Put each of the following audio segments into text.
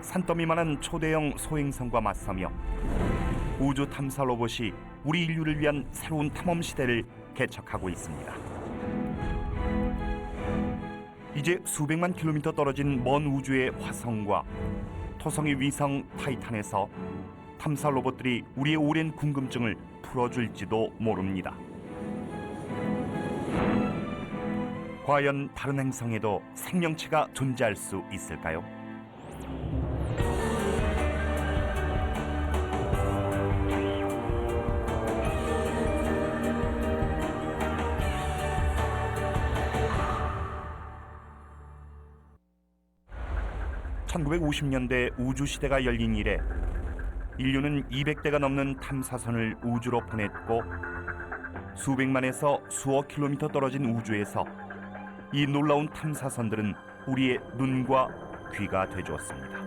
산더미만한 초대형 소행성과 맞서며 우주 탐사 로봇이 우리 인류를 위한 새로운 탐험 시대를 개척하고 있습니다. 이제 수백만 킬로미터 떨어진 먼 우주의 화성과 토성의 위성 타이탄에서 탐사 로봇들이 우리의 오랜 궁금증을 풀어줄지도 모릅니다. 과연 다른 행성에도 생명체가 존재할 수 있을까요? (1950년대) 우주시대가 열린 이래 인류는 200대가 넘는 탐사선을 우주로 보냈고 수백만에서 수억 킬로미터 떨어진 우주에서 이 놀라운 탐사선들은 우리의 눈과 귀가 되주었습니다.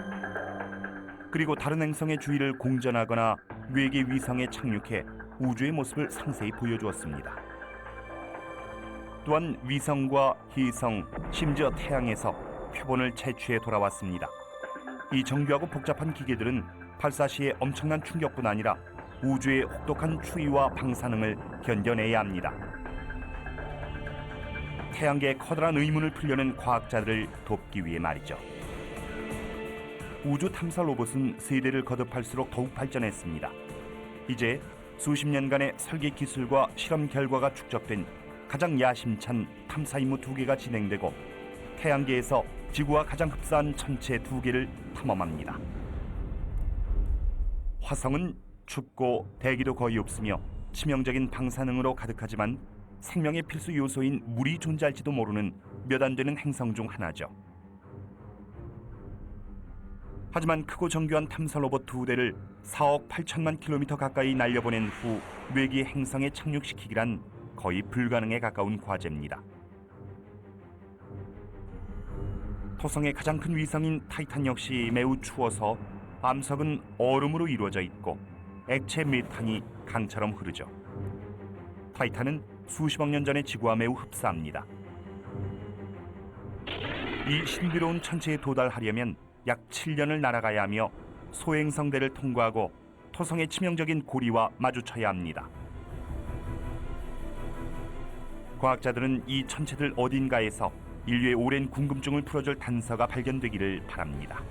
그리고 다른 행성의 주위를 공전하거나 외계 위성에 착륙해 우주의 모습을 상세히 보여주었습니다. 또한 위성과 희성, 심지어 태양에서 표본을 채취해 돌아왔습니다. 이 정교하고 복잡한 기계들은 발사 시에 엄청난 충격뿐 아니라 우주의 혹독한 추위와 방사능을 견뎌내야 합니다. 태양계의 커다란 의문을 풀려는 과학자들을 돕기 위해 말이죠. 우주 탐사 로봇은 세대를 거듭할수록 더욱 발전했습니다. 이제 수십 년간의 설계 기술과 실험 결과가 축적된 가장 야심찬 탐사 임무 2개가 진행되고 태양계에서 지구와 가장 흡사한 천체 2개를 탐험합니다. 화성은 춥고 대기도 거의 없으며 치명적인 방사능으로 가득하지만 생명의 필수 요소인 물이 존재할지도 모르는 몇 안 되는 행성 중 하나죠. 하지만 크고 정교한 탐사 로봇 2대를 4억 8천만 킬로미터 가까이 날려보낸 후 외계 행성에 착륙시키기란 거의 불가능에 가까운 과제입니다. 토성의 가장 큰 위성인 타이탄 역시 매우 추워서 암석은 얼음으로 이루어져 있고 액체 메탄이 강처럼 흐르죠. 타이탄은 수십억 년 전의 지구와 매우 흡사합니다. 이 신비로운 천체에 도달하려면 약 7년을 날아가야 하며 소행성대를 통과하고 토성의 치명적인 고리와 마주쳐야 합니다. 과학자들은 이 천체들 어딘가에서 인류의 오랜 궁금증을 풀어줄 단서가 발견되기를 바랍니다.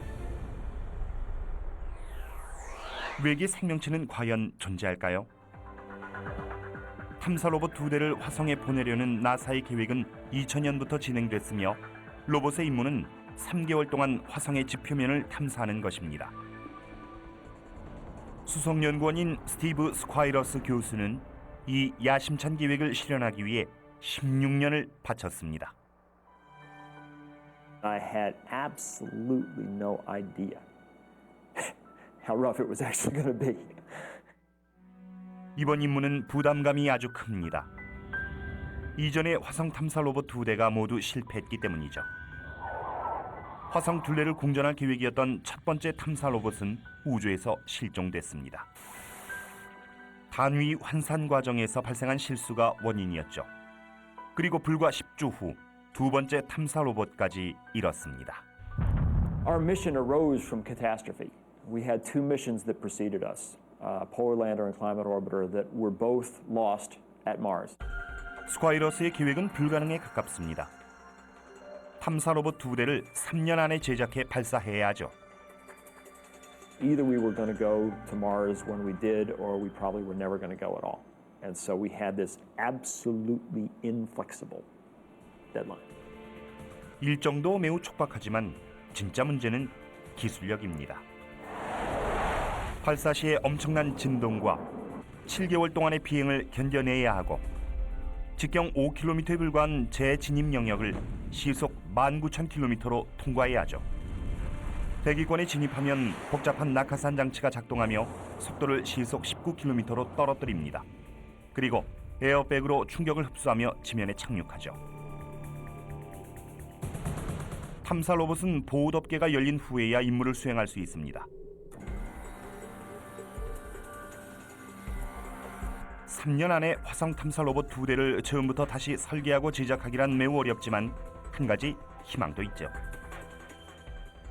외계 생명체는 과연 존재할까요? 탐사 로봇 2대를 화성에 보내려는 나사의 계획은 2000년부터 진행됐으며 로봇의 임무는 3개월 동안 화성의 지표면을 탐사하는 것입니다. 수석연구원인 스티브 스콰이러스 교수는 이 야심찬 계획을 실현하기 위해 16년을 바쳤습니다. I had absolutely no idea how rough it was actually going to be. 이번 임무는 부담감이 아주 큽니다. 이전의 화성 탐사 로봇 2대가 모두 실패했기 때문이죠. 화성 둘레를 공전할 계획이었던 첫 번째 탐사 로봇은 우주에서 실종됐습니다. 단위 환산 과정에서 발생한 실수가 원인이었죠. 그리고 불과 10주 후 두 번째 탐사 로봇까지 잃었습니다. Our mission arose from catastrophe. We had two missions that preceded us, Polar Lander and Climate Orbiter, that were both lost at Mars. 스콰이러스의 계획은 불가능에 가깝습니다. 탐사 로봇 2대를 3년 안에 제작해 발사해야 하죠. Either we were going to go to Mars when we did, or we probably were never going to go at all. And so we had this absolutely inflexible deadline. 일정도 매우 촉박하지만 진짜 문제는 기술력입니다. 발사 시에 엄청난 진동과 7개월 동안의 비행을 견뎌내야 하고 직경 5km에 불과한 재진입 영역을 시속 19,000km로 통과해야 하죠. 대기권에 진입하면 복잡한 낙하산 장치가 작동하며 속도를 시속 19km로 떨어뜨립니다. 그리고 에어백으로 충격을 흡수하며 지면에 착륙하죠. 탐사 로봇은 보호 덮개가 열린 후에야 임무를 수행할 수 있습니다. 3년 안에 화성 탐사 로봇 2대를 처음부터 다시 설계하고 제작하기란 매우 어렵지만 한 가지 희망도 있죠.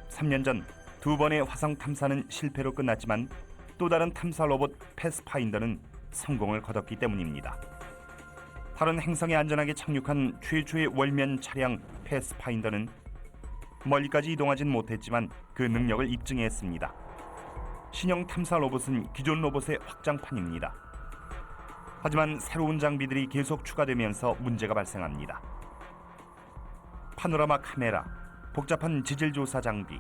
3년 전 두 번의 화성 탐사는 실패로 끝났지만 또 다른 탐사 로봇 패스파인더는 성공을 거뒀기 때문입니다. 다른 행성에 안전하게 착륙한 최초의 월면 차량 패스파인더는 멀리까지 이동하진 못했지만 그 능력을 입증했습니다. 신형 탐사 로봇은 기존 로봇의 확장판입니다. 하지만 새로운 장비들이 계속 추가되면서 문제가 발생합니다. 파노라마 카메라, 복잡한 지질 조사 장비,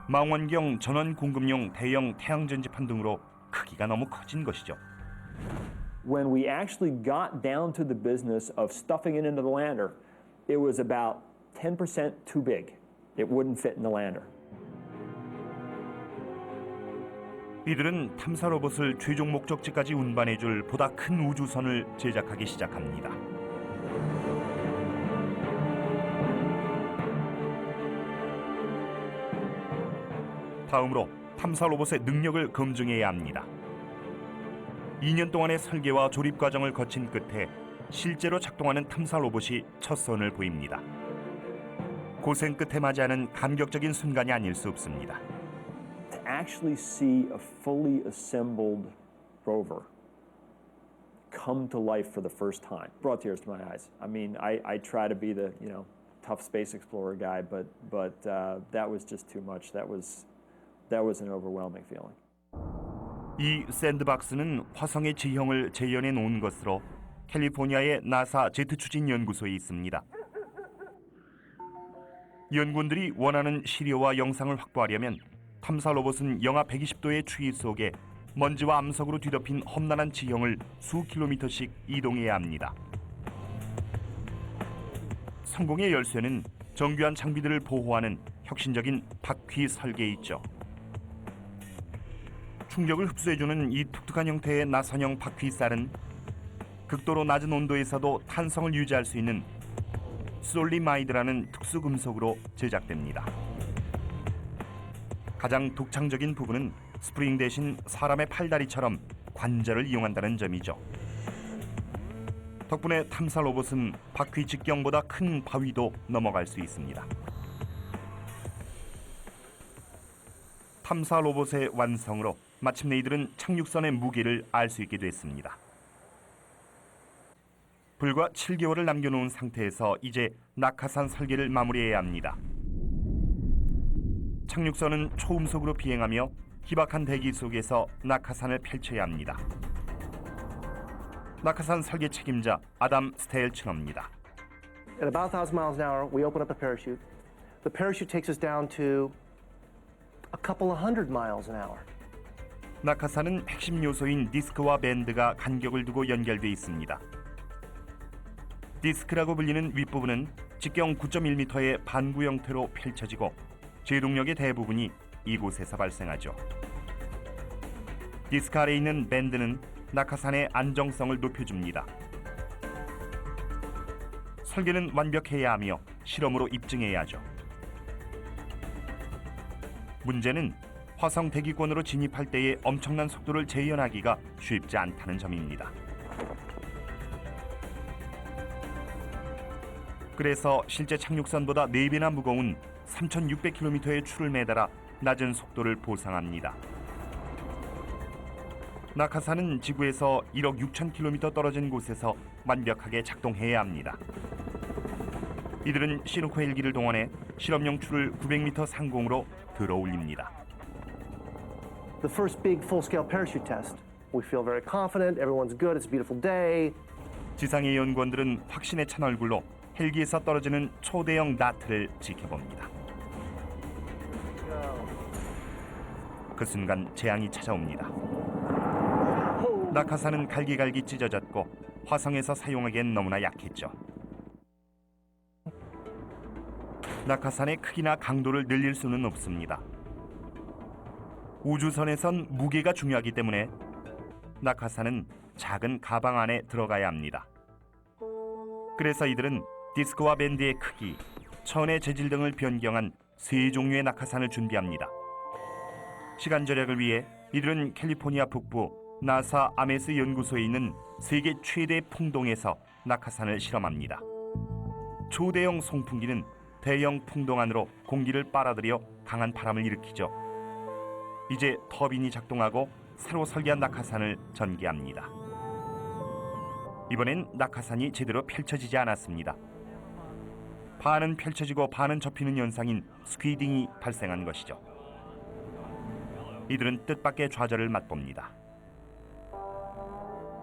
망원경 전원 공급용 대형 태양 전지판 등으로 크기가 너무 커진 것이죠. When we actually got down to the business of stuffing it into the lander, it was about 10% too big. It wouldn't fit in the lander. 이들은 탐사 로봇을 최종 목적지까지 운반해줄 보다 큰 우주선을 제작하기 시작합니다. 다음으로 탐사 로봇의 능력을 검증해야 합니다. 2년 동안의 설계와 조립 과정을 거친 끝에 실제로 작동하는 탐사 로봇이 첫 선을 보입니다. 고생 끝에 맞이하는 감격적인 순간이 아닐 수 없습니다. To actually see a fully assembled rover come to life for the first time brought tears to my eyes. I mean, I try to be the tough space explorer guy, but that was just too much. That was an overwhelming feeling. 이 샌드박스는 화성의 지형을 재현해 놓은 것으로 캘리포니아의 나사 제트 추진 연구소에 있습니다. 연구원들이 원하는 시료와 영상을 확보하려면 탐사 로봇은 영하 120도의 추위 속에 먼지와 암석으로 뒤덮인 험난한 지형을 수 킬로미터씩 이동해야 합니다. 성공의 열쇠는 정교한 장비들을 보호하는 혁신적인 바퀴 설계에 있죠. 충격을 흡수해주는 이 독특한 형태의 나선형 바퀴살은 극도로 낮은 온도에서도 탄성을 유지할 수 있는 솔리마이드라는 특수 금속으로 제작됩니다. 가장 독창적인 부분은 스프링 대신 사람의 팔다리처럼 관절을 이용한다는 점이죠. 덕분에 탐사 로봇은 바퀴 직경보다 큰 바위도 넘어갈 수 있습니다. 탐사 로봇의 완성으로 마침내 이들은 착륙선의 무게를 알 수 있게 됐습니다. 불과 7개월을 남겨놓은 상태에서 이제 낙하산 설계를 마무리해야 합니다. 착륙선은 초음속으로 비행하며 희박한 대기 속에서 낙하산을 펼쳐야 합니다. 낙하산 설계 책임자 아담 스테일츠너입니다. At about 1,000 miles an hour, we open up the parachute. The parachute takes us down to a couple of hundred miles an hour. 낙하산은 핵심 요소인 디스크와 밴드가 간격을 두고 연결돼 있습니다. 디스크라고 불리는 윗부분은 직경 9.1m의 반구 형태로 펼쳐지고 제동력의 대부분이 이곳에서 발생하죠. 디스크 아래에 있는 밴드는 낙하산의 안정성을 높여줍니다. 설계는 완벽해야 하며 실험으로 입증해야 하죠. 문제는 화성 대기권으로 진입할 때의 엄청난 속도를 재현하기가 쉽지 않다는 점입니다. 그래서 실제 착륙선보다 4배나 무거운 3,600km의 추를 매달아 낮은 속도를 보상합니다. 낙하산은 지구에서 1억 6천 km 떨어진 곳에서 완벽하게 작동해야 합니다. 이들은 시누코 헬기를 동원해 실험용 추를 900m 상공으로 들어 올립니다. The first big full-scale parachute test. We feel very confident. Everyone's good. It's a beautiful day. 지상의 연구원들은 확신에 찬 얼굴로 헬기에서 떨어지는 초대형 나트를 지켜봅니다. 그 순간 재앙이 찾아옵니다. 낙하산은 갈기갈기 찢어졌고 화성에서 사용하기엔 너무나 약했죠. 낙하산의 크기나 강도를 늘릴 수는 없습니다. 우주선에선 무게가 중요하기 때문에 낙하산은 작은 가방 안에 들어가야 합니다. 그래서 이들은 디스크와 밴드의 크기, 천의 재질 등을 변경한 3종류의 낙하산을 준비합니다. 시간 절약을 위해 이들은 캘리포니아 북부 나사 아메스 연구소에 있는 세계 최대 풍동에서 낙하산을 실험합니다. 초대형 송풍기는 대형 풍동 안으로 공기를 빨아들여 강한 바람을 일으키죠. 이제 터빈이 작동하고 새로 설계한 낙하산을 전개합니다. 이번엔 낙하산이 제대로 펼쳐지지 않았습니다. 반은 펼쳐지고 반은 접히는 현상인 스퀴딩이 발생한 것이죠. 이들은 뜻밖의 좌절을 맛봅니다.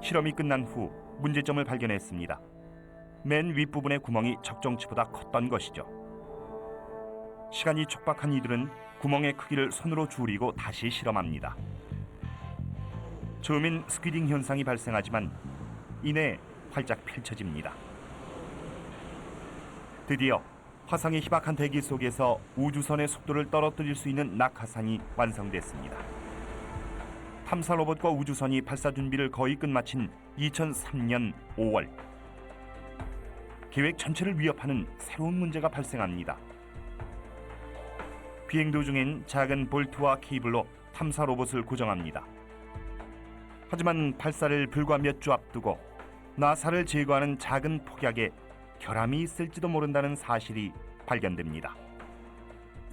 실험이 끝난 후 문제점을 발견했습니다. 맨 윗부분의 구멍이 적정치보다 컸던 것이죠. 시간이 촉박한 이들은 구멍의 크기를 손으로 줄이고 다시 실험합니다. 처음엔 스퀴딩 현상이 발생하지만 이내 활짝 펼쳐집니다. 드디어 화성의 희박한 대기 속에서 우주선의 속도를 떨어뜨릴 수 있는 낙하산이 완성됐습니다. 탐사 로봇과 우주선이 발사 준비를 거의 끝마친 2003년 5월, 계획 전체를 위협하는 새로운 문제가 발생합니다. 비행 도중엔 작은 볼트와 케이블로 탐사 로봇을 고정합니다. 하지만 발사를 불과 몇 주 앞두고 나사를 제거하는 작은 폭약에 결함이 있을지도 모른다는 사실이 발견됩니다.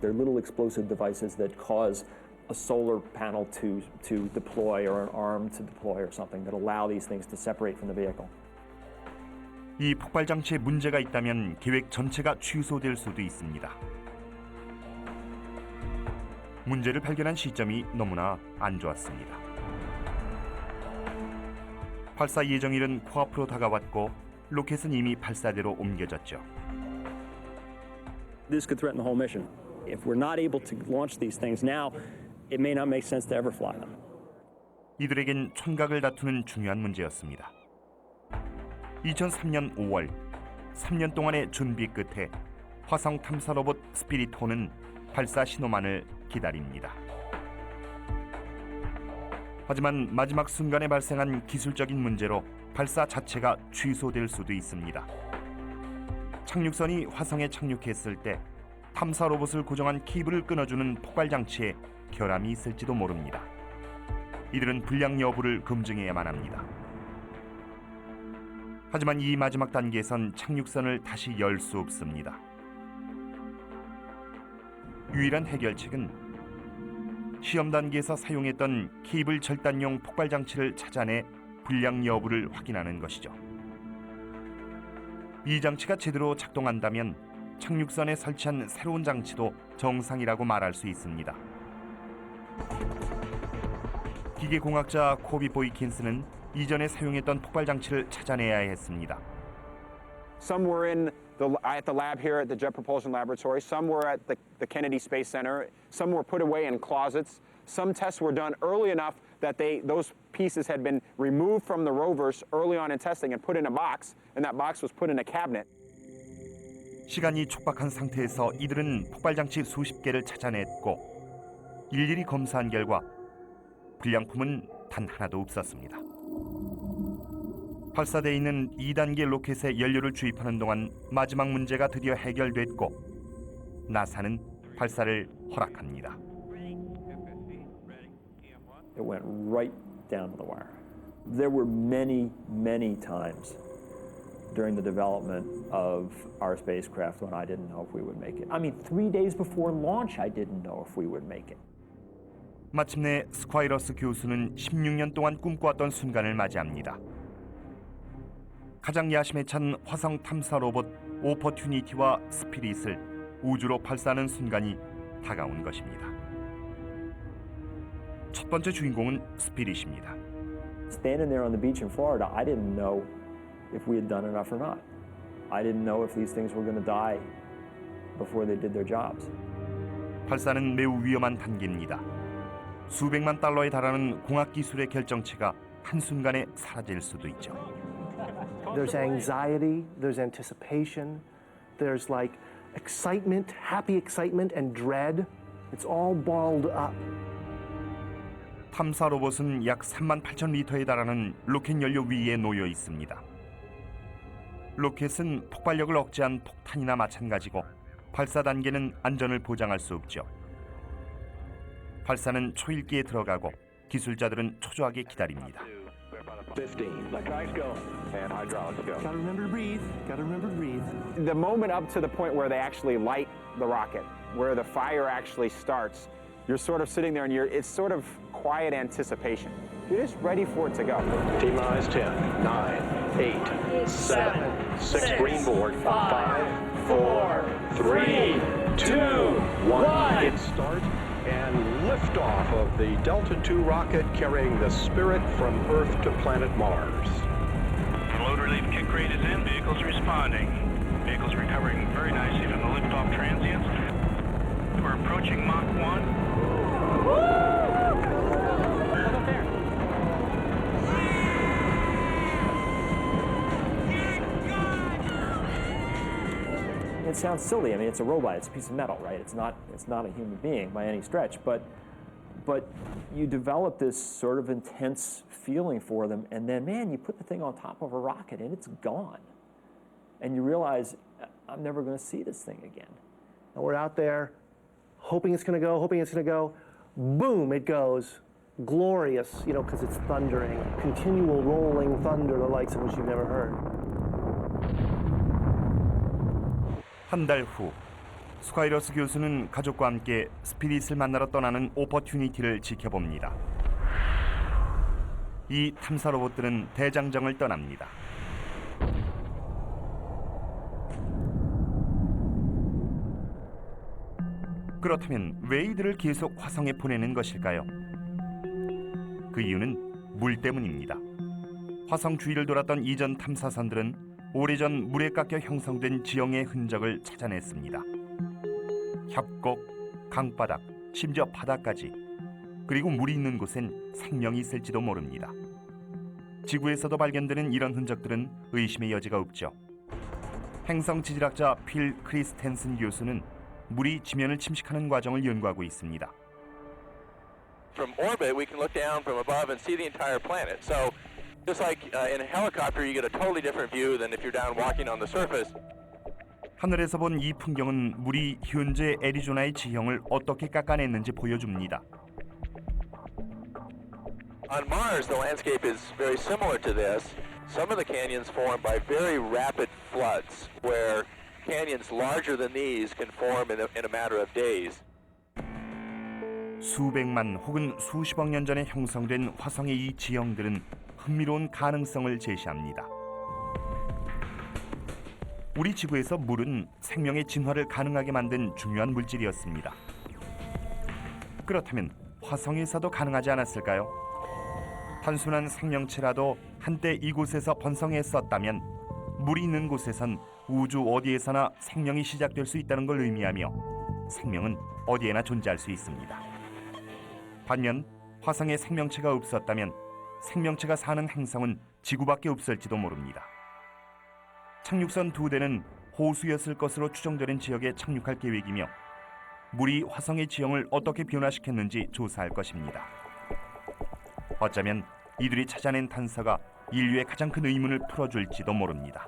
They're little explosive devices that cause a solar panel to deploy or an arm to deploy or something that allow these things to separate from the vehicle. 이 폭발 장치에 문제가 있다면 계획 전체가 취소될 수도 있습니다. 문제를 발견한 시점이 너무나 안 좋았습니다. 발사 예정일은 코앞으로 다가왔고 로켓은 이미 발사대로 옮겨졌죠. This could threaten the whole mission. If we're not able to launch these things now, it may not make sense to ever fly them. 이들에겐 촌각을 다투는 중요한 문제였습니다. 2003년 5월, 3년 동안의 준비 끝에 화성 탐사 로봇 스피릿4는 발사 신호만을 기다립니다. 하지만 마지막 순간에 발생한 기술적인 문제로 발사 자체가 취소될 수도 있습니다. 착륙선이 화성에 착륙했을 때 탐사 로봇을 고정한 케이블을 끊어주는 폭발 장치에 결함이 있을지도 모릅니다. 이들은 불량 여부를 검증해야만 합니다. 하지만 이 마지막 단계에선 착륙선을 다시 열 수 없습니다. 유일한 해결책은 시험 단계에서 사용했던 케이블 절단용 폭발 장치를 찾아내 불량 여부를 확인하는 것이죠. 이 장치가 제대로 작동한다면 착륙선에 설치한 새로운 장치도 정상이라고 말할 수 있습니다. 기계공학자 코비 보이킨스는 이전에 사용했던 폭발 장치를 찾아내야 했습니다. Some were at the lab here at the Jet Propulsion Laboratory. Some were at the Kennedy Space Center. Some were put away in closets. Some tests were done early enough that those pieces had been removed from the rovers early on in testing and put in a box, and that box was put in a cabinet. 시간이 촉박한 상태에서 이들은 폭발 장치 수십 개를 찾아냈고 일일이 검사한 결과 불량품은 단 하나도 없었습니다. 발사대에 있는 2단계 로켓에 연료를 주입하는 동안 마지막 문제가 드디어 해결됐고 나사는 발사를 허락합니다. It went right down to the wire. There were many, many times during the development of our spacecraft when I didn't know if we would make it. I mean, 3 days before launch, I didn't know if we would make it. 마침내 스콰이러스 교수는 16년 동안 꿈꿔왔던 순간을 맞이합니다. 가장 야심에 찬 화성 탐사 로봇 오퍼튜니티와 스피릿을 우주로 발사하는 순간이 다가온 것입니다. 첫 번째 주인공은 스피릿입니다. Standing there on the beach in Florida, I didn't know if we had done enough or not. I didn't know if these things were going to die before they did their jobs. 발사는 매우 위험한 단계입니다. 수백만 달러에 달하는 공학 기술의 결정체가 한순간에 사라질 수도 있죠. There's anxiety, there's anticipation, there's like excitement, happy excitement and dread. It's all balled up. 탐사 로봇은 약 38,000리터에 달하는 로켓 연료 위에 놓여 있습니다. 로켓은 폭발력을 억제한 폭탄이나 마찬가지고 발사 단계는 안전을 보장할 수 없죠. 발사는 초일기에 들어가고 기술자들은 초조하게 기다립니다. 15. Guys go. And hydraulics go. Gotta remember to breathe. Gotta remember to breathe. The moment up to the point where they actually light the rocket, where the fire actually starts, You're sort of sitting there and it's sort of quiet anticipation. You're just ready for it to go. T-minus 10, 9, 8, 7, 6 green board, 5, 4, 3, 2, 1. Hit start and liftoff of the Delta II rocket carrying the Spirit from Earth to planet Mars. Load relief kick rate is in, vehicles responding. Vehicles recovering very nicely from the liftoff transients. We're approaching Mach 1. It sounds silly. I mean, it's a robot. It's a piece of metal, right? It's not a human being by any stretch. But you develop this sort of intense feeling for them, and then, man, you put the thing on top of a rocket, and it's gone. And you realize, I'm never going to see this thing again. And we're out there hoping it's going to go, hoping it's going to go. Boom, it goes. Glorious, you know, because it's thundering. Continual rolling thunder, the likes of which you've never heard. 한 달 후, 스콰이러스 교수는 가족과 함께 스피릿을 만나러 떠나는 오퍼튜니티를 지켜봅니다. 이 탐사 로봇들은 대장정을 떠납니다. 그렇다면 왜 이들을 계속 화성에 보내는 것일까요? 그 이유는 물 때문입니다. 화성 주위를 돌았던 이전 탐사선들은 오래전 물에 깎여 형성된 지형의 흔적을 찾아냈습니다. 협곡, 강바닥, 심지어 바다까지. 그리고 물이 있는 곳엔 생명이 있을지도 모릅니다. 지구에서도 발견되는 이런 흔적들은 의심의 여지가 없죠. 행성 지질학자 필 크리스텐슨 교수는 물이 지면을 침식하는 과정을 연구하고 있습니다. From orbit, we can look down from above and see the entire planet. So, just like in a helicopter, you get a totally different view than if you're down walking on the surface. 하늘에서 본 이 풍경은 물이 현재 애리조나의 지형을 어떻게 깎아냈는지 보여줍니다. On Mars, the landscape is very similar to this. Some of the canyons form by very rapid floods, where canyons larger than these can form in a matter of days. 수백만 혹은 수십억 년 전에 형성된 화성의 이 지형들은 흥미로운 가능성을 제시합니다. 우리 지구에서 물은 생명의 진화를 가능하게 만든 중요한 물질이었습니다. 그렇다면 화성에서도 가능하지 않았을까요? 단순한 생명체라도 한때 이곳에서 번성했었다면 물이 있는 곳에선 우주 어디에서나 생명이 시작될 수 있다는 걸 의미하며 생명은 어디에나 존재할 수 있습니다. 반면 화성에 생명체가 없었다면 생명체가 사는 행성은 지구밖에 없을지도 모릅니다. 착륙선 2대는 호수였을 것으로 추정되는 지역에 착륙할 계획이며 물이 화성의 지형을 어떻게 변화시켰는지 조사할 것입니다. 어쩌면 이들이 찾아낸 단서가 인류의 가장 큰 의문을 풀어줄지도 모릅니다.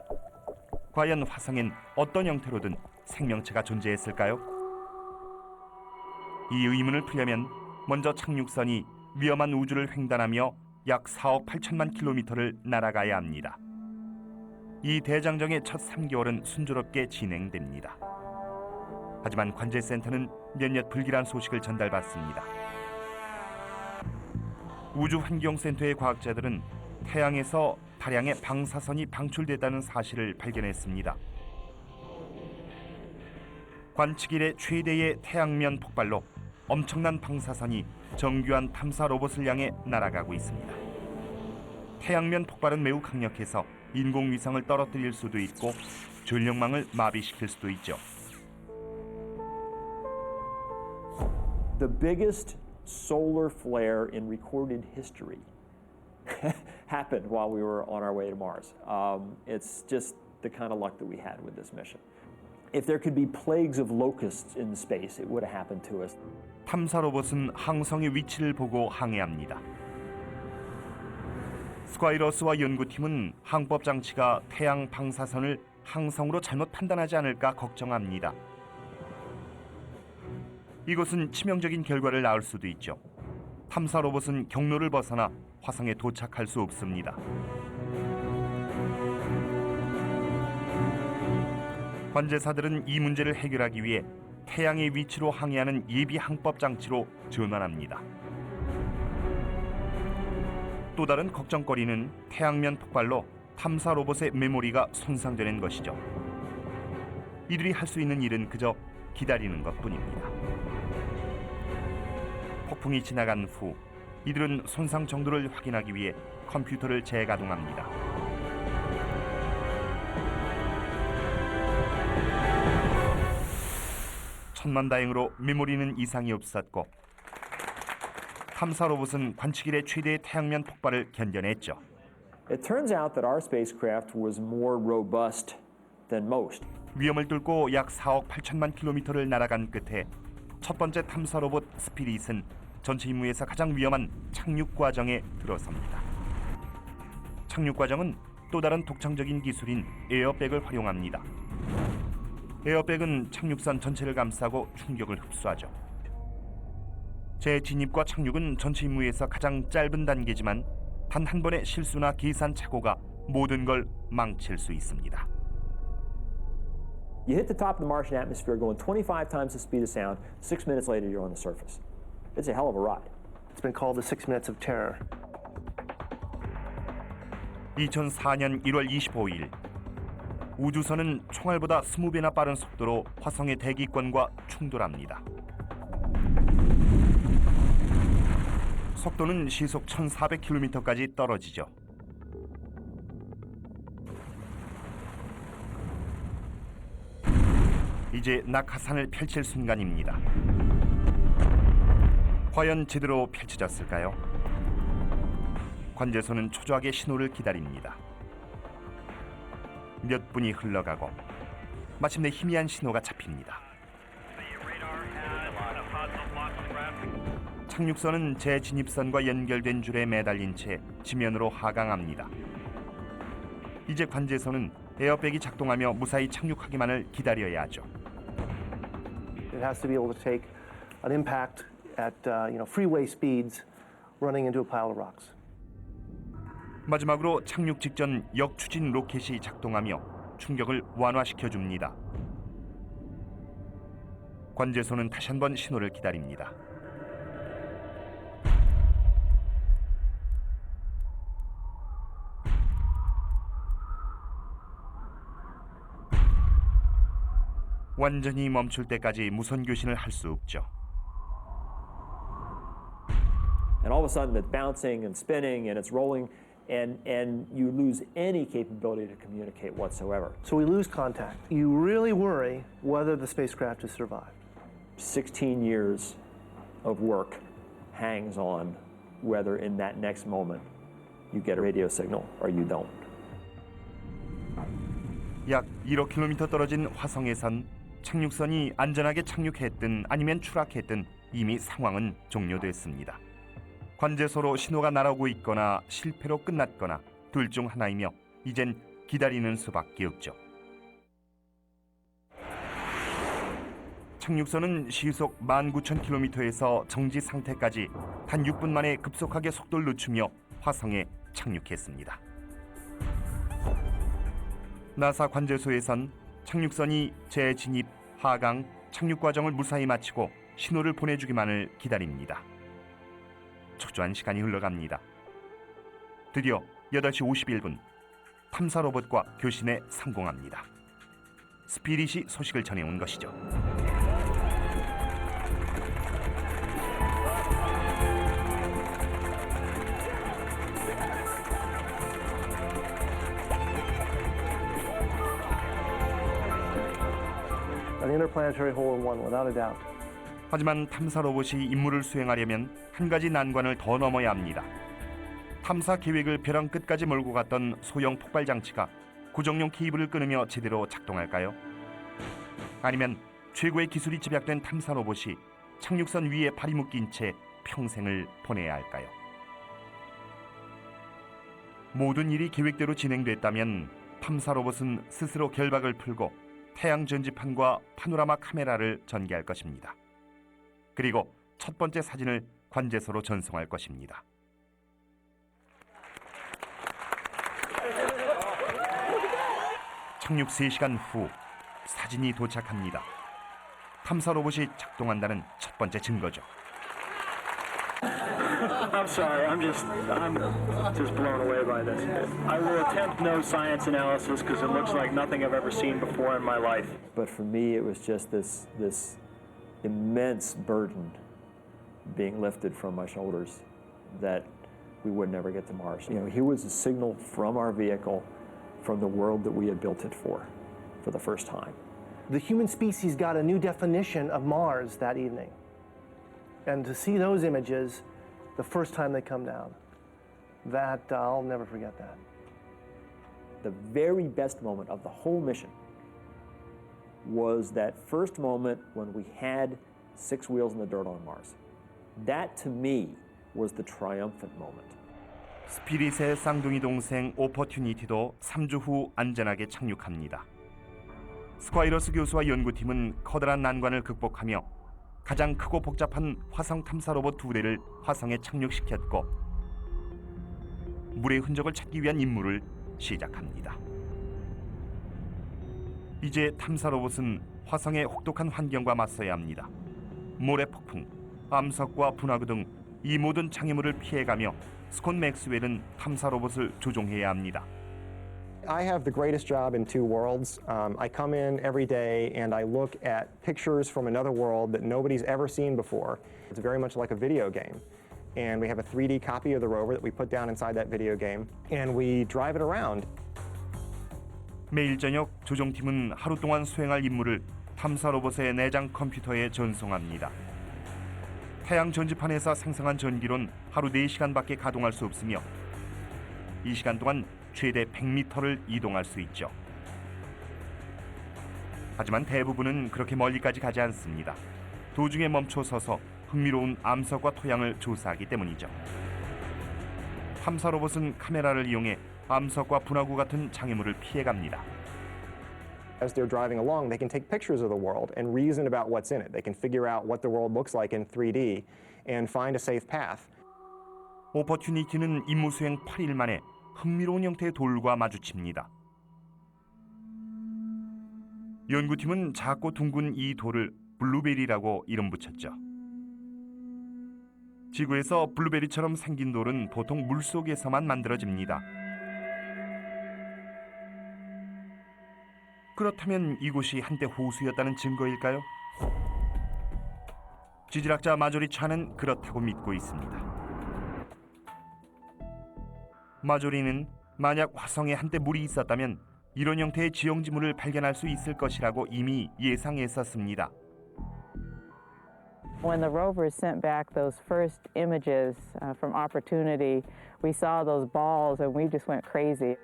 과연 화성엔 어떤 형태로든 생명체가 존재했을까요? 이 의문을 풀려면 먼저 착륙선이 위험한 우주를 횡단하며 약 4억 8천만 킬로미터를 날아가야 합니다. 이 대장정의 첫 3개월은 순조롭게 진행됩니다. 하지만 관제센터는 몇몇 불길한 소식을 전달받습니다. 우주환경센터의 과학자들은 태양에서 다량의 방사선이 방출됐다는 사실을 발견했습니다. 관측 이래 최대의 태양면 폭발로 엄청난 방사선이 정교한 탐사 로봇을 향해 날아가고 있습니다. 태양면 폭발은 매우 강력해서 인공위성을 떨어뜨릴 수도 있고 전력망을 마비시킬 수도 있죠. The biggest solar flare in recorded history happened while we were on our way to Mars. It's just the kind of luck that we had with this mission. If there could be plagues of locusts in space, it would have happened to us. 탐사 로봇은 항성의 위치를 보고 항해합니다. 스콰이러스와 연구팀은 항법 장치가 태양 방사선을 항성으로 잘못 판단하지 않을까 걱정합니다. 이것은 치명적인 결과를 낳을 수도 있죠. 탐사 로봇은 경로를 벗어나 화성에 도착할 수 없습니다. 관제사들은 이 문제를 해결하기 위해 태양의 위치로 항해하는 예비 항법 장치로 전환합니다. 또 다른 걱정거리는 태양면 폭발로 탐사 로봇의 메모리가 손상되는 것이죠. 이들이 할 수 있는 일은 그저 기다리는 것뿐입니다. 폭풍이 지나간 후 이들은 손상 정도를 확인하기 위해 컴퓨터를 재가동합니다. 천만다행으로 메모리는 이상이 없었고 탐사 로봇은 관측 이래 최대의 태양면 폭발을 견뎌냈죠. It turns out that our spacecraft was more robust than most. 위험을 뚫고 약 4억 8천만 킬로미터를 날아간 끝에 첫 번째 탐사 로봇 스피릿은 전체 임무에서 가장 위험한 착륙 과정에 들어섭니다. 착륙 과정은 또 다른 독창적인 기술인 에어백을 활용합니다. 에어백은 착륙선 전체를 감싸고 충격을 흡수하죠. 재진입과 착륙은 전체 임무에서 가장 짧은 단계지만 단 한 번의 실수나 계산 착오가 모든 걸 망칠 수 있습니다. You hit the top of the Martian atmosphere going 25 times the speed of sound. 6 minutes later, you're on the surface. It's a hell of a ride. It's been called the 6 minutes of terror. 2004년 1월 25일 우주선은 총알보다 20배나 빠른 속도로 화성의 대기권과 충돌합니다. 속도는 시속 1,400km까지 떨어지죠. 이제 낙하산을 펼칠 순간입니다. 과연 제대로 펼쳐졌을까요? 관제소는 초조하게 신호를 기다립니다. 몇 분이 흘러가고 마침내 희미한 신호가 잡힙니다. 착륙선은 재진입선과 연결된 줄에 매달린 채 지면으로 하강합니다. 이제 관제소는 에어백이 작동하며 무사히 착륙하기만을 기다려야 하죠. It has to be able to take an impact at freeway speeds running into a pile of rocks. 마지막으로 착륙 직전 역추진 로켓이 작동하며 충격을 완화시켜 줍니다. 관제소는 다시 한번 신호를 기다립니다. 완전히 멈출 때까지 무선 교신을 할 수 없죠. And all of a sudden, it's bouncing and spinning and it's rolling, and you lose any capability to communicate whatsoever. So we lose contact. You really worry whether the spacecraft has survived. 16 years of work hangs on whether in that next moment you get a radio signal or you don't. 약 1억 킬로미터 떨어진 화성에선 착륙선이 안전하게 착륙했든 아니면 추락했든 이미 상황은 종료됐습니다. 관제소로 신호가 날아오고 있거나 실패로 끝났거나 둘 중 하나이며 이젠 기다리는 수밖에 없죠. 착륙선은 시속 19,000km에서 정지 상태까지 단 6분 만에 급속하게 속도를 늦추며 화성에 착륙했습니다. 나사 관제소에선 착륙선이 재진입, 하강, 착륙 과정을 무사히 마치고 신호를 보내주기만을 기다립니다. 초조한 시간이 흘러갑니다. 드디어 8시 51분 탐사 로봇과 교신에 성공합니다. 스피릿이 소식을 전해온 것이죠. An interplanetary hole-in-one, without a doubt. 하지만 탐사 로봇이 임무를 수행하려면 한 가지 난관을 더 넘어야 합니다. 탐사 계획을 벼랑 끝까지 몰고 갔던 소형 폭발 장치가 고정용 케이블을 끊으며 제대로 작동할까요? 아니면 최고의 기술이 집약된 탐사 로봇이 착륙선 위에 발이 묶인 채 평생을 보내야 할까요? 모든 일이 계획대로 진행됐다면 탐사 로봇은 스스로 결박을 풀고 태양 전지판과 파노라마 카메라를 전개할 것입니다. 그리고 첫 번째 사진을 관제소로 전송할 것입니다. 착륙 3시간 후 사진이 도착합니다. 탐사 로봇이 작동한다는 첫 번째 증거죠. I'm sorry, I'm just blown away by this. I will attempt no science analysis because it looks like nothing I've ever seen before in my life. But for me, it was just this immense burden being lifted from my shoulders that we would never get to Mars. You know, here was a signal from our vehicle from the world that we had built it for the first time. The human species got a new definition of Mars that evening. And to see those images the first time they come down, that I'll never forget that. The very best moment of the whole mission was that first moment when we had 6 wheels in the dirt on Mars. That to me was the triumphant moment. 스피릿의 쌍둥이 동생 오퍼튜니티도 3주 후 안전하게 착륙합니다. 스콰이러스 교수와 연구팀은 커다란 난관을 극복하며 가장 크고 복잡한 화성 탐사 로봇 2대를 화성에 착륙시켰고 물의 흔적을 찾기 위한 임무를 시작합니다. 이제 탐사 로봇은 화성의 혹독한 환경과 맞서야 합니다. 모래 폭풍, 암석과 분화구 등 이 모든 장애물을 피해가며 스콧 맥스웰은 탐사 로봇을 조종해야 합니다. I have the greatest job in two worlds. I come in every day and I look at pictures from another world that nobody's ever seen before. It's very much like a video game. And we have a 3D copy of the rover that we put down inside that video game and we drive it around. 매일 저녁 조종팀은 하루 동안 수행할 임무를 탐사 로봇의 내장 컴퓨터에 전송합니다. 태양 전지판에서 생성한 전기론 하루 4시간밖에 가동할 수 없으며 이 시간 동안 최대 100m를 이동할 수 있죠. 하지만 대부분은 그렇게 멀리까지 가지 않습니다. 도중에 멈춰서서 흥미로운 암석과 토양을 조사하기 때문이죠. 탐사 로봇은 카메라를 이용해 암석과 분화구 같은 장애물을 피해갑니다. As they're driving along, they can take pictures of the world and reason about what's in it. They can figure out what the world looks like in 3D and find a safe path. 오퍼튜니티는 임무 수행 8일 만에 흥미로운 형태의 돌과 마주칩니다. 연구팀은 작고 둥근 이 돌을 블루베리라고 이름 붙였죠. 지구에서 블루베리처럼 생긴 돌은 보통 물속에서만 만들어집니다. 그렇다면 이곳이 한때 호수였다는 증거일까요? 지질학자 마조리 차는 그렇다고 믿고 있습니다. 마조리는 만약 화성에 한때 물이 있었다면 이런 형태의 지형지물을 발견할 수 있을 것이라고 이미 예상했었습니다. When the rovers sent back those first images from Opportunity, we saw those balls and we just went crazy.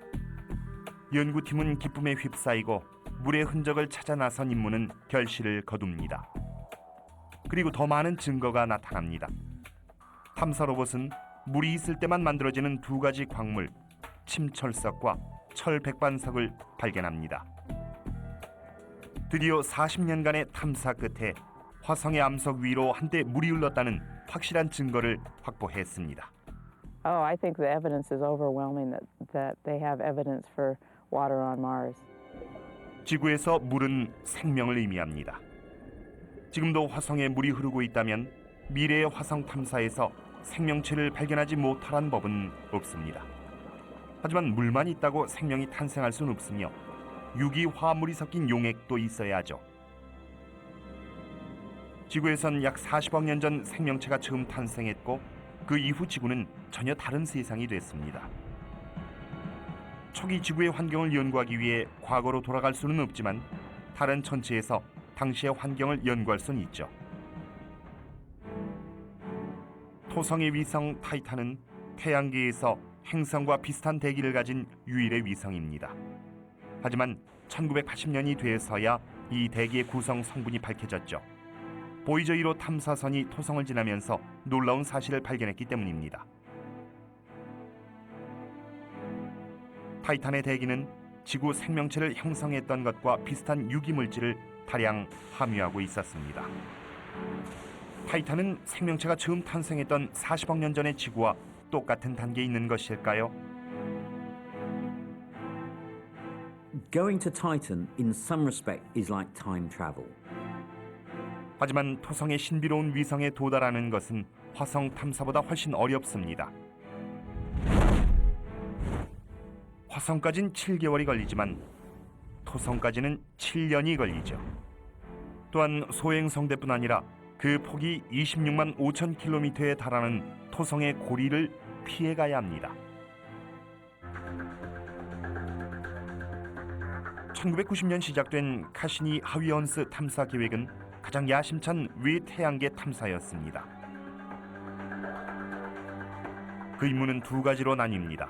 연구팀은 기쁨에 휩싸이고 물의 흔적을 찾아 나선 임무는 결실을 거둡니다. 그리고 더 많은 증거가 나타납니다. 탐사 로봇은 물이 있을 때만 만들어지는 2가지 광물, 침철석과 철백반석을 발견합니다. 드디어 40년간의 탐사 끝에 화성의 암석 위로 한때 물이 흘렀다는 확실한 증거를 확보했습니다. Oh, I think the evidence is overwhelming that they have evidence for water on Mars. 지구에서 물은 생명을 의미합니다. 지금도 화성에 물이 흐르고 있다면 미래의 화성 탐사에서 생명체를 발견하지 못할 법은 없습니다. 하지만 물만 있다고 생명이 탄생할 수는 없으며 유기 화합물이 섞인 용액도 있어야 하죠. 지구에선 약 40억 년 전 생명체가 처음 탄생했고 그 이후 지구는 전혀 다른 세상이 됐습니다. 초기 지구의 환경을 연구하기 위해 과거로 돌아갈 수는 없지만 다른 천체에서 당시의 환경을 연구할 수는 있죠. 토성의 위성 타이탄은 태양계에서 행성과 비슷한 대기를 가진 유일의 위성입니다. 하지만 1980년이 돼서야 이 대기의 구성 성분이 밝혀졌죠. 보이저 1호 탐사선이 토성을 지나면서 놀라운 사실을 발견했기 때문입니다. 타이탄의 대기는 지구 생명체를 형성했던 것과 비슷한 유기물질을 다량 함유하고 있었습니다. 타이탄은 생명체가 처음 탄생했던 40억 년 전의 지구와 똑같은 단계에 있는 것일까요? Going to Titan in some respect is like time travel. 하지만 토성의 신비로운 위성에 도달하는 것은 화성 탐사보다 훨씬 어렵습니다. 화성까진 7개월이 걸리지만 토성까지는 7년이 걸리죠. 또한 소행성대뿐 아니라 그 폭이 26만 5천 킬로미터에 달하는 토성의 고리를 피해가야 합니다. 1990년 시작된 카시니 하위헌스 탐사 계획은 가장 야심찬 외태양계 탐사였습니다. 그 임무는 두 가지로 나뉩니다.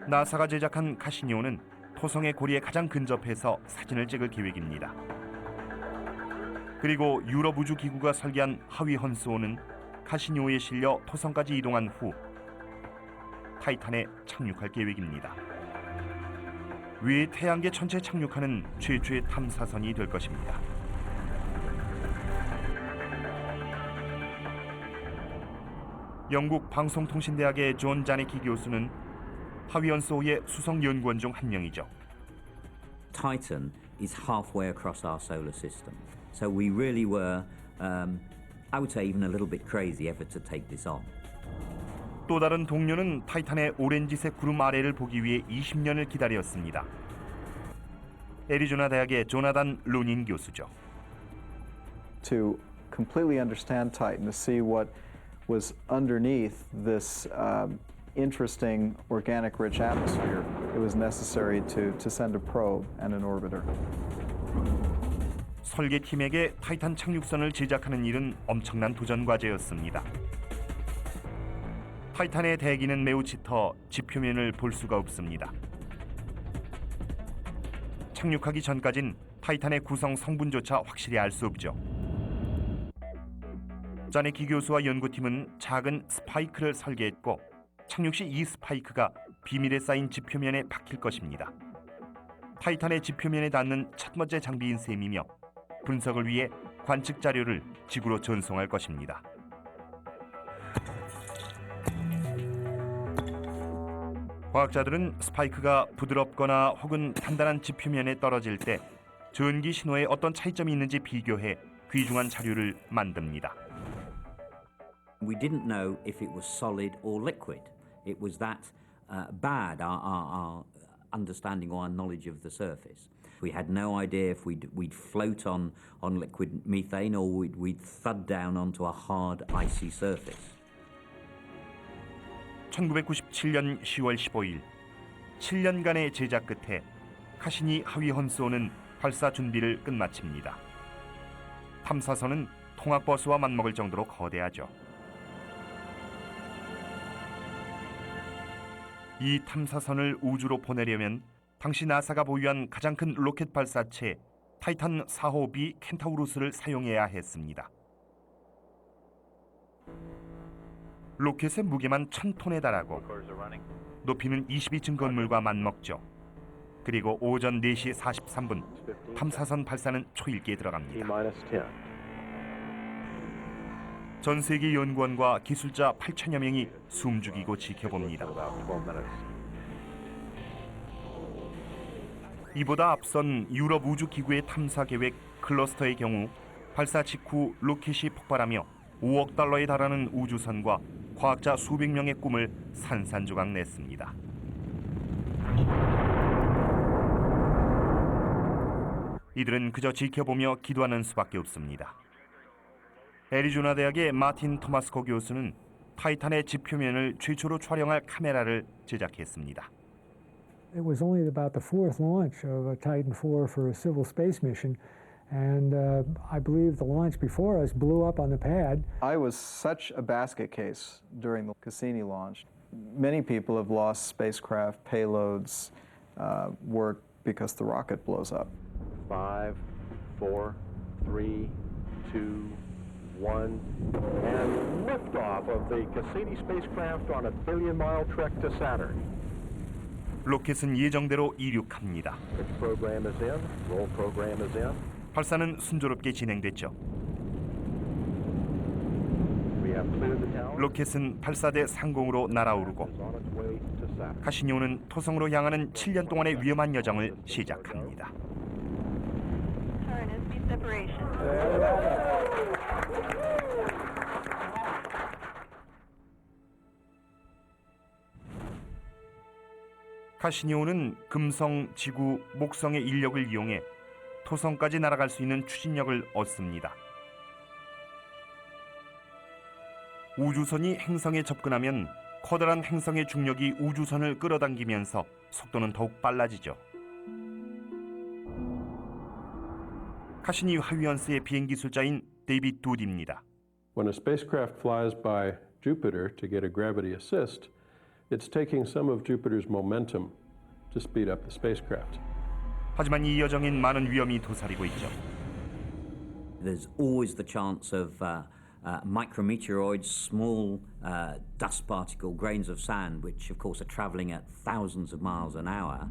나사가 제작한 카시니오는 토성의 고리에 가장 근접해서 사진을 찍을 계획입니다. 그리고 유럽 우주기구가 설계한 하위헌스호는 카시니오에 실려 토성까지 이동한 후 타이탄에 착륙할 계획입니다. 외태양계 천체 착륙하는 최초의 탐사선이 될 것입니다. 영국 방송통신대학의 존 자네키 교수는 하위헌스호의 수석 연구원 중 한 명이죠. Titan is halfway across our solar system. So we really were, I would say even a little bit crazy ever to take this on. 또 다른 동료는 타이탄의 오렌지색 구름 아래를 보기 위해 20년을 기다렸습니다. 애리조나 대학의 조나단 로닌 교수죠. To completely understand Titan, to see what was underneath this interesting organic-rich atmosphere, it was necessary to send a probe and an orbiter. 설계팀에게 타이탄 착륙선을 제작하는 일은 엄청난 도전 과제였습니다. 타이탄의 대기는 매우 짙어 지표면을 볼 수가 없습니다. 착륙하기 전까진 타이탄의 구성 성분조차 확실히 알 수 없죠. 자네키 교수와 연구팀은 작은 스파이크를 설계했고 착륙 시 이 스파이크가 비밀에 쌓인 지표면에 박힐 것입니다. 타이탄의 지표면에 닿는 첫 번째 장비인 셈이며 분석을 위해 관측 자료를 지구로 전송할 것입니다. 과학자들은 스파이크가 부드럽거나 혹은 단단한 지표면에 떨어질 때 전기 신호에 어떤 차이점이 있는지 비교해 귀중한 자료를 만듭니다. We didn't know if it was solid or liquid. It was that bad, our understanding or our knowledge of the surface. We had no idea if we'd float on liquid methane or we'd thud down onto a hard, icy surface. 1997년 10월 15일 7년간의 제작 끝에 카시니 하위헌스호는 발사 준비를 끝마칩니다. 탐사선은 통학버스와 맞먹을 정도로 거대하죠. 이 탐사선을 우주로 보내려면 당시 나사가 보유한 가장 큰 로켓 발사체 타이탄 4호 B 켄타우루스를 사용해야 했습니다. 로켓의 무게만 1000톤에 달하고 높이는 22층 건물과 맞먹죠. 그리고 오전 4시 43분 탐사선 발사는 초일기에 들어갑니다. 전 세계 연구원과 기술자 8천여 명이 숨죽이고 지켜봅니다. 이보다 앞선 유럽 우주기구의 탐사 계획 클러스터의 경우 발사 직후 로켓이 폭발하며 5억 달러에 달하는 우주선과 과학자 수백 명의 꿈을 산산조각 냈습니다. 이들은 그저 지켜보며 기도하는 수밖에 없습니다. 애리조나 대학의 마틴 토마스코 교수는 타이탄의 지표면을 최초로 촬영할 카메라를 제작했습니다. It was only about the fourth launch of a Titan IV for a civil space mission. And I believe the launch before us blew up on the pad. I was such a basket case during the Cassini launch. Many people have lost spacecraft payloads, work because the rocket blows up. 5, 4, 3, 2, 1, and liftoff of the Cassini spacecraft on a billion-mile trek to Saturn. 로켓은 예정대로 이륙합니다. Pitch program is in, roll program is in. 발사는 순조롭게 진행됐죠. We have cleared the tower. 로켓은 발사대 상공으로 날아오르고 Is on its way to Saturn. 카시니오는 토성으로 향하는 7년 동안의 위험한 여정을 시작합니다. Turn airspeed separation. 카시니오는 금성, 지구, 목성의 인력을 이용해 토성까지 날아갈 수 있는 추진력을 얻습니다. 우주선이 행성에 접근하면 커다란 행성의 중력이 우주선을 끌어당기면서 속도는 더욱 빨라지죠. 카시니 하위언스의 비행 기술자인 데이빗 두디입니다. When a spacecraft flies by Jupiter to get a gravity assist, it's taking some of Jupiter's momentum to speed up the spacecraft. 하지만 이 여정엔 많은 위험이 도사리고 있죠. There's always the chance of micrometeoroids, small dust particle grains of sand, which of course are traveling at thousands of miles an hour.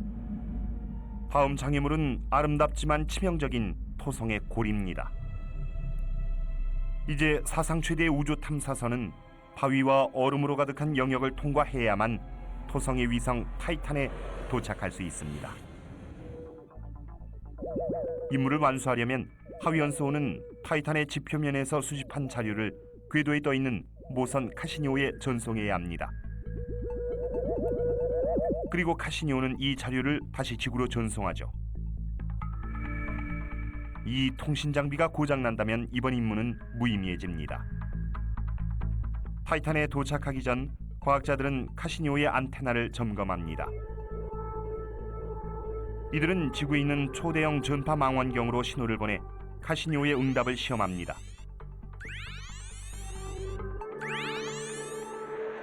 다음 장애물은 아름답지만 치명적인 토성의 고리입니다. 이제 사상 최대의 우주 탐사선은 바위와 얼음으로 가득한 영역을 통과해야만 토성의 위성 타이탄에 도착할 수 있습니다. 임무를 완수하려면 하위연소는 타이탄의 지표면에서 수집한 자료를 궤도에 떠있는 모선 카시니오에 전송해야 합니다. 그리고 카시니오는 이 자료를 다시 지구로 전송하죠. 이 통신 장비가 고장난다면 이번 임무는 무의미해집니다. 타이탄에 도착하기 전 과학자들은 카시니오의 안테나를 점검합니다. 이들은 지구에 있는 초대형 전파 망원경으로 신호를 보내 카시니오의 응답을 시험합니다.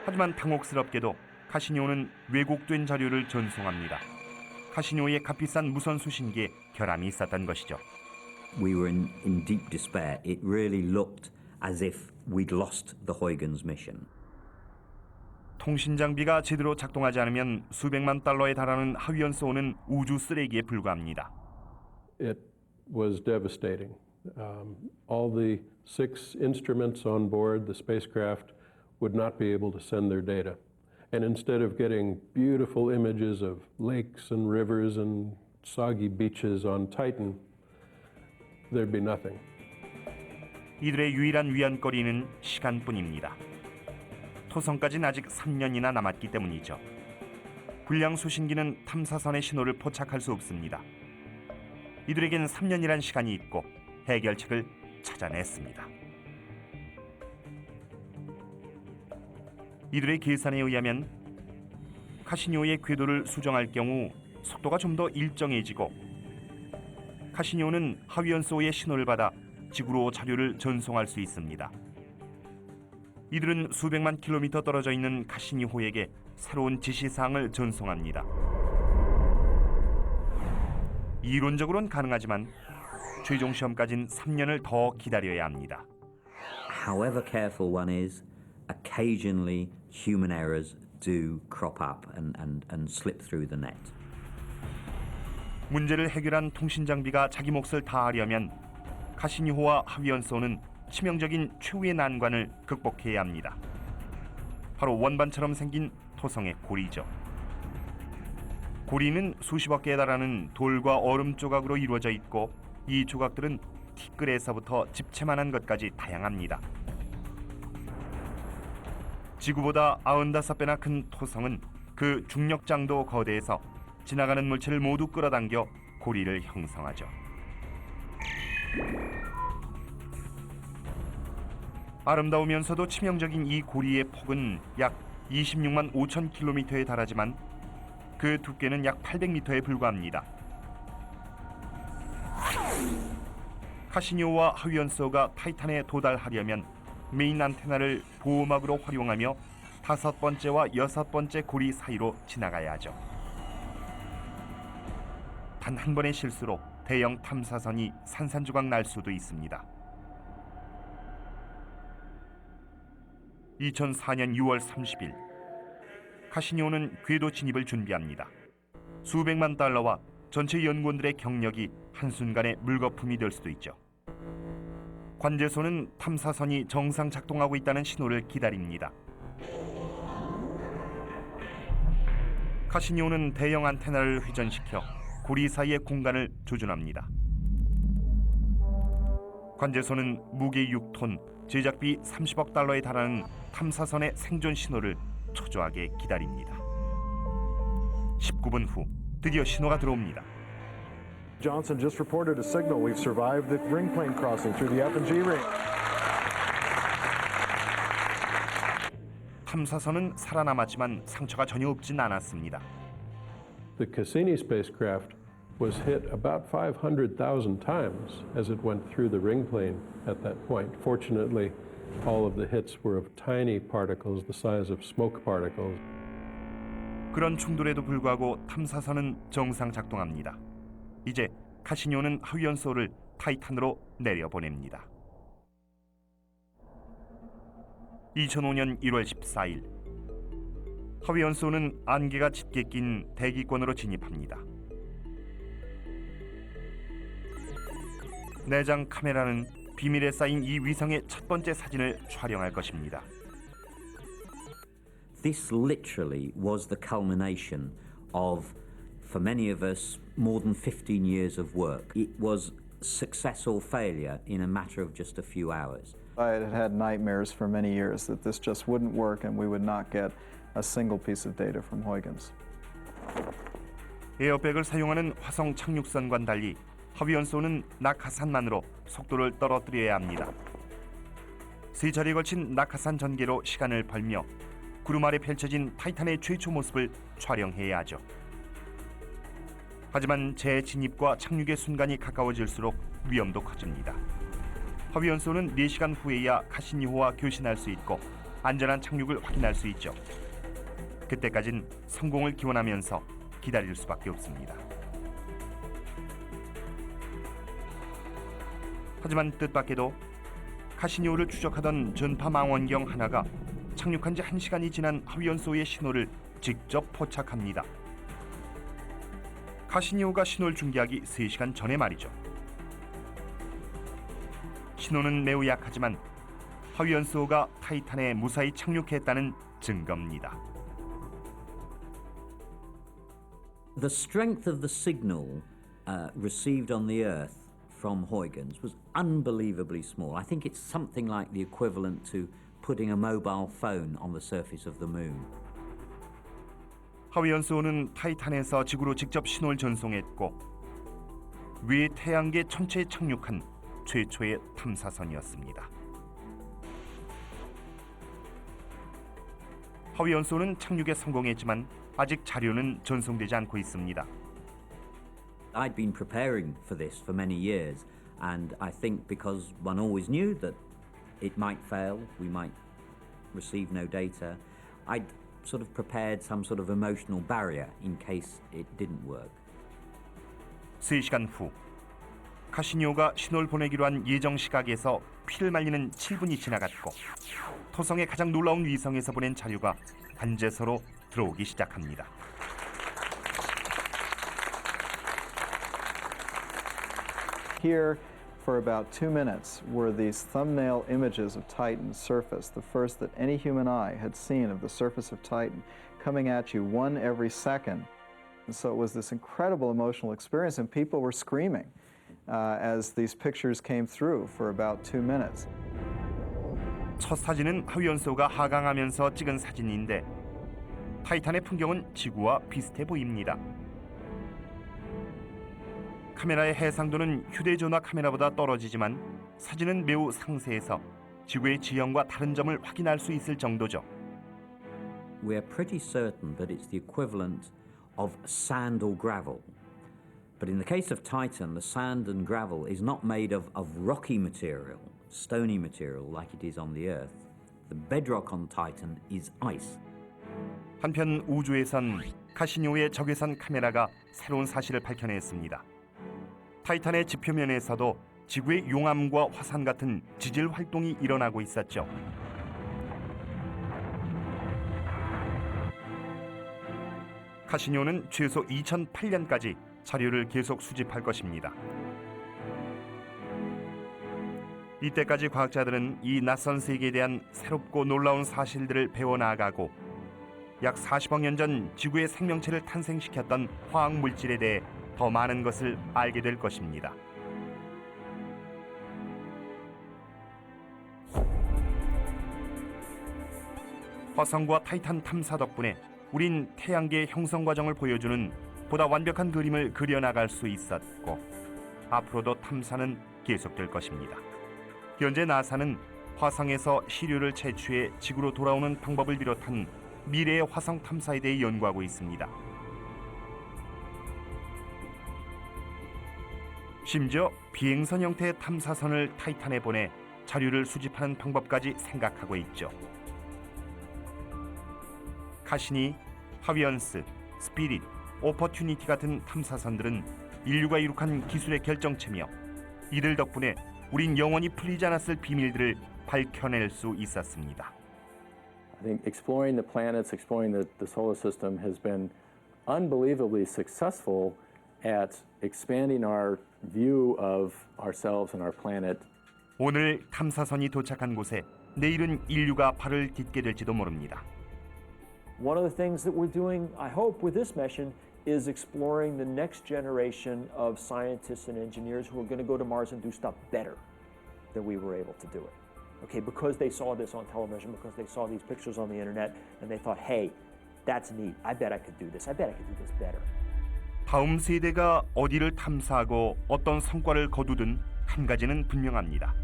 하지만 당혹스럽게도 카시니오는 왜곡된 자료를 전송합니다. 카시니오의 값비싼 무선 수신기에 결함이 있었던 것이죠. We were in deep despair. It really looked as if we'd lost the Huygens mission. 통신 장비가 제대로 작동하지 않으면 수백만 달러에 달하는 하위연소는 우주 쓰레기에 불과합니다. It was devastating. All the 6 instruments on board the spacecraft would not be able to send their data. And instead of getting beautiful images of lakes and rivers and soggy beaches on Titan, there'd be nothing. 이들의 유일한 위안거리는 시간뿐입니다. 토성까지는 아직 3년이나 남았기 때문이죠. 불량 수신기는 탐사선의 신호를 포착할 수 없습니다. 이들에겐 3년이란 시간이 있고 해결책을 찾아냈습니다. 이들의 계산에 의하면 카시니오의 궤도를 수정할 경우 속도가 좀 더 일정해지고 카시니오는 하위연소의 신호를 받아 지구로 자료를 전송할 수 있습니다. 이들은 수백만 킬로미터 떨어져 있는 카시니호에게 새로운 지시사항을 전송합니다. 이론적으로는 가능하지만 최종 시험까지는 3년을 더 기다려야 합니다. However careful one is, occasionally human errors do crop up and slip through the net. 문제를 해결한 통신 장비가 자기 몫을 다하려면 카시니호와 하위연소는 치명적인 최후의 난관을 극복해야 합니다. 바로 원반처럼 생긴 토성의 고리죠. 고리는 수십억 개에 달하는 돌과 얼음 조각으로 이루어져 있고 이 조각들은 티끌에서부터 집채만한 것까지 다양합니다. 지구보다 95배나 큰 토성은 그 중력장도 거대해서 지나가는 물체를 모두 끌어당겨 고리를 형성하죠. 아름다우면서도 치명적인 이 고리의 폭은 약 26만 5천 킬로미터에 달하지만 그 두께는 약 800m에 불과합니다. 카시니오와 하위연소가 타이탄에 도달하려면 메인 안테나를 보호막으로 활용하며 5번째와 6번째 고리 사이로 지나가야 하죠. 단 한 번의 실수로 대형 탐사선이 산산조각 날 수도 있습니다. 2004년 6월 30일 카시니오는 궤도 진입을 준비합니다. 수백만 달러와 전체 연구원들의 경력이 한순간에 물거품이 될 수도 있죠. 관제소는 탐사선이 정상 작동하고 있다는 신호를 기다립니다. 카시니오는 대형 안테나를 회전시켜 고리 사이의 공간을 조준합니다. 관제소는 무게 6톤, 제작비 30억 달러에 달하는 탐사선의 생존 신호를 초조하게 기다립니다. 19분 후 드디어 신호가 들어옵니다. Johnson just reported a signal. We've survived the ring plane crossing through the F&G ring. 탐사선은 살아남았지만 상처가 전혀 없진 않았습니다. The Cassini spacecraft was hit about 500,000 times as it went through the ring plane at that point. Fortunately, all of the hits were of tiny particles the size of smoke particles. 그런 충돌에도 불구하고 탐사선은 정상 작동합니다. 이제 카시니오는 하위연소를 타이탄으로 내려보냅니다. 2005년 1월 14일 하위연소는 안개가 짙게 낀 대기권으로 진입합니다. 내장 카메라는 비밀에 쌓인 이 위성의 첫 번째 사진을 촬영할 것입니다. This literally was the culmination of, for many of us, more than 15 years of work. It was success or failure in a matter of just a few hours. I had had nightmares for many years that this just wouldn't work and we would not get a single piece of data from Huygens. 에어백을 사용하는 화성 착륙선과는 달리 하위연소는 낙하산만으로 속도를 떨어뜨려야 합니다. 세 차례에 걸친 낙하산 전개로 시간을 벌며 구름 아래 펼쳐진 타이탄의 최초 모습을 촬영해야 하죠. 하지만 재진입과 착륙의 순간이 가까워질수록 위험도 커집니다. 하위연소는 4시간 후에야 카시니호와 교신할 수 있고 안전한 착륙을 확인할 수 있죠. 그때까진 성공을 기원하면서 기다릴 수밖에 없습니다. 하지만 뜻밖에도 카시니호를 추적하던 전파 망원경 하나가 착륙한 지 1시간이 지난 하위연소의 신호를 직접 포착합니다. 카시니호가 신호를 중계하기 3시간 전에 말이죠. 신호는 매우 약하지만 하위연소가 타이탄에 무사히 착륙했다는 증거입니다. The strength of the signal received on the Earth from Huygens was unbelievably small. I think it's something like the equivalent to putting a mobile phone on the surface of the moon. 하위연소는 타이탄에서 지구로 직접 신호를 전송했고 외 태양계 전체에 착륙한 최초의 탐사선이었습니다. 하위연소는 착륙에 성공했지만 아직 자료는 전송되지 않고 있습니다. I'd been preparing for this for many years, and I think because one always knew that it might fail, we might receive no data, I'd sort of prepared some sort of emotional barrier in case it didn't work. 3시간 후 카시니오가 신호를 보내기로 한 예정 시각에서 피를 말리는 7분이 지나갔고 토성의 가장 놀라운 위성에서 보낸 자료가 관제소로 들어오기 시작합니다. Here, for about 2 minutes, were these thumbnail images of Titan's surface, the first that any human eye had seen of the surface of Titan, coming at you one every second. And so it was this incredible emotional experience, and people were screaming as these pictures came through for about 2 minutes. 첫 사진은 하위연소가 하강하면서 찍은 사진인데 타이탄의 풍경은 지구와 비슷해 보입니다. 카메라의 해상도는 휴대전화 카메라보다 떨어지지만 사진은 매우 상세해서 지구의 지형과 다른 점을 확인할 수 있을 정도죠. We're pretty certain that it's the equivalent of sand or gravel. But in the case of Titan, the sand and gravel is not made of rocky material, stony material like it is on the Earth. The bedrock on Titan is ice. 한편 우주에선 카시니오의 적외선 카메라가 새로운 사실을 밝혀냈습니다. 타이탄의 지표면에서도 지구의 용암과 화산 같은 지질 활동이 일어나고 있었죠. 카시니오는 최소 2008년까지 자료를 계속 수집할 것입니다. 이때까지 과학자들은 이 낯선 세계에 대한 새롭고 놀라운 사실들을 배워나가고 약 40억 년 전 지구의 생명체를 탄생시켰던 화학 물질에 대해 더 많은 것을 알게 될 것입니다. 화성과 타이탄 탐사 덕분에 우린 태양계 형성 과정을 보여주는 보다 완벽한 그림을 그려나갈 수 있었고 앞으로도 탐사는 계속될 것입니다. 현재 나사는 화성에서 시료를 채취해 지구로 돌아오는 방법을 비롯한 미래의 화성 탐사에 대해 연구하고 있습니다. 심지어 비행선 형태의 탐사선을 타이탄에 보내 자료를 수집하는 방법까지 생각하고 있죠. 카시니, 하위언스, 스피릿, 오퍼튜니티 같은 탐사선들은 인류가 이룩한 기술의 결정체며 이들 덕분에 우린 영원히 풀리지 않았을 비밀들을 밝혀낼 수 있었습니다. I think exploring the planets, exploring the solar system has been unbelievably successful at expanding our view of ourselves and our planet. 오늘 탐사선이 도착한 곳에 내일은 인류가 발을 딛게 될지도 모릅니다. One of the things that we're doing, I hope, with this mission is exploring the next generation of scientists and engineers who are going to go to Mars and do stuff better than we were able to do it. Okay, because they saw this on television, because they saw these pictures on the internet, and they thought, hey, that's neat. I bet I could do this. I bet I could do this better. 다음 세대가 어디를 탐사하고 어떤 성과를 거두든 한 가지는 분명합니다.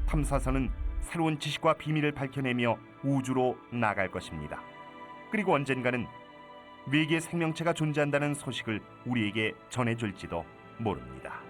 탐사선은 새로운 지식과 비밀을 밝혀내며 우주로 나갈 것입니다. 그리고 언젠가는 외계 생명체가 존재한다는 소식을 우리에게 전해줄지도 모릅니다.